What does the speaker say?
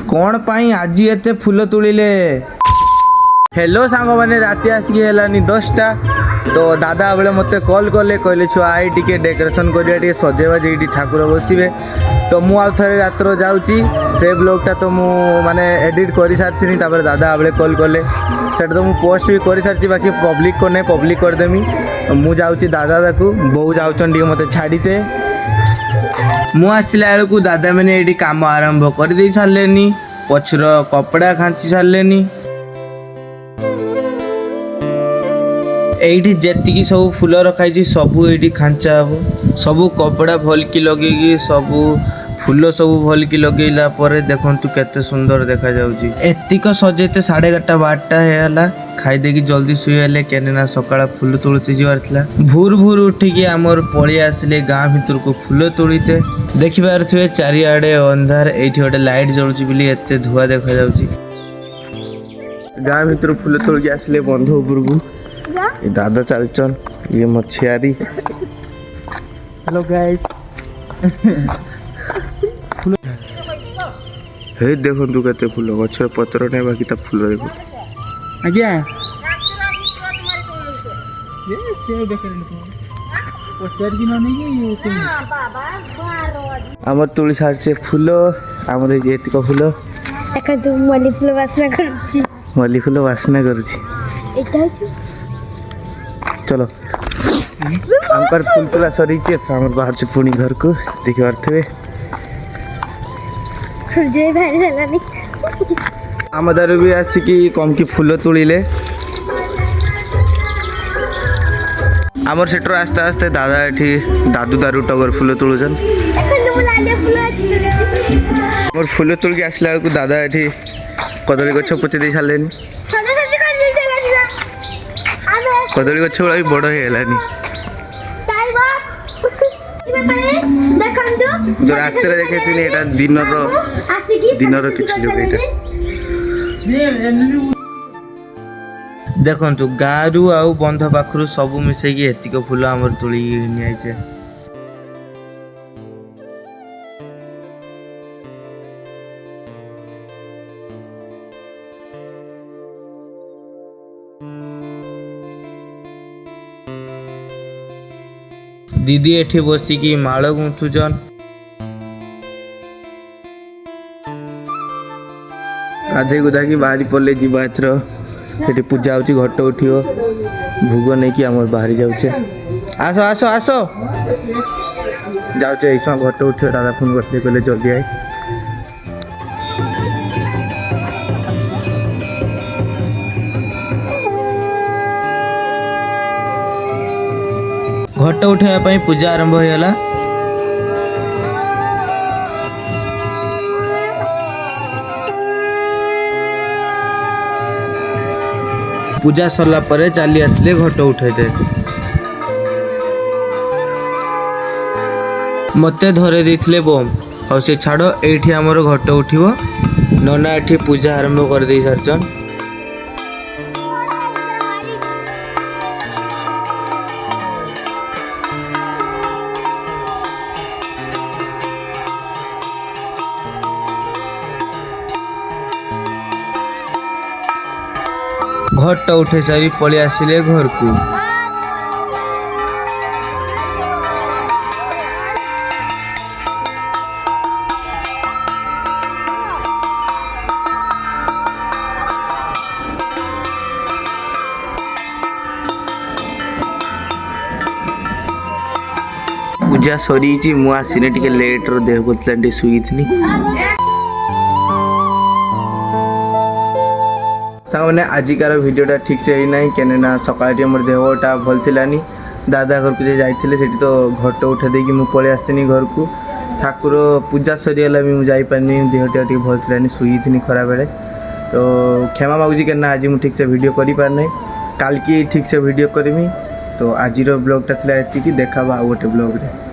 कौन पाई आज एते फूल तुलिले। हेलो सांग मैंने राति आसिक है 10टा तो दादा बेले मत कॉल कले कहले छुआ आई टी डेकोरेशन करिया सजेवा जे ठाकुर बसवे तो मु आउ थे रात्र जाऊँगी से ब्लॉगटा तो मु माने एडिट कर सारी दादा बेले कॉल कले सेटा तो मुझे पोस्ट भी कर सारी बाकी पब्लिक को नहीं पब्लिक करदेमी मु जाऊँगी दादा को बो जाऊँ मत छाड़ीते मु आसला बेलू दादा मैंने ये काम आरंभ कर दे सारे पछर कपड़ा खांची सारे एठी जेतिकी सब फूल रखाई सबू ये खांचा हम सबू कपड़ा भल की लगे सबू फूल सब भल की लगेला पर देखंतु केते सुंदर देखा जाउची। एतिक सजेते 11:30 12टा हेला खाई देकी जल्दी सुइले केना सकाळ फूल तोलते जिवार थिला भूर भूर उठिकी हमर पळी आसले गाँ भितर को फूल तोलिते देखि पारथिबे चारिआडे अंधार एठी गोटे लाइट जळुची बिली एते धुआ देखा जाउची। गाँ भितर फूल तोलकी आसले बंध ऊपर को दादा चलचन ये मछियारी। हेलो गाइस हे देखो तू केते फूल गछर पत्र नै बाकी ता फूल देखो आज्ञा ये के देखन पत्र की न नहीं कि हमर तुळी सारचे फूल हमर जेति को फूल एका दु मल्ली फूल वासना करूची एटा चलो हमकर फूल तुला सरी के हमर बाहर से पुणी घर को देखि पारथबे सूर्य भारी हलानी आमदार भी आसिकी कम की फूल तुलिले आमर सेटर आस्ते आस्ते दादा एठी दादू दारू टगर फूल तुलुछन मोर फूल तुल के आसला को दादा एठी कदली गछ पोती दे सालेनी कदली गछ भी बड़ हो गलानी जो रास्ते देखे एटा दिनर किछि लोग एटा देखंतु गारू आउ बंध पाखरु सब मिसे की एतिक फूल हमर तुली नियाइछे। दीदी एठी बसिकी माळ गुंथुचन गाधे गुधा की बाहरी पड़े जीवा एथर पूजा होची घट उठियो भोग नहीं कि आम बाहरी जाऊे आसो आसो आसो जाऊे ऐसा घट उठियो दादा फोन करते कहले जल्दी आई घट उठाया पूजा आरंभ होगा। पूजा सरला परे चली आसले घट उठाई दे मते धरे देथिले बम और से छाड़ एठी हमर घट उठिबो नना एठी पूजा आरंभ कर दे सरचन घट उठे सारी पलि आसिले घर को पूजा सरी मु आसीने टिके लेट रो देह बोतला सुई थी सामने आजिकार भिडियोटा ठीक से ना क्या सकाल मोर देहटा भल थिलानी दादा घर को जाइए से तो घट उठा देकी मुझे पलि आसनी घर को ठाकुर पूजा सरीगला भी मुझे जापारे देहटा टी भल थिलानी शुई थी खरा बेले तो क्षमा मागुची क्या आज मुझे ठीक से वीडियो करि पार नै काल की ठीक से वीडियो करमी तो आज ब्लॉगटा थी देखा आ गोटे ब्लॉग रे।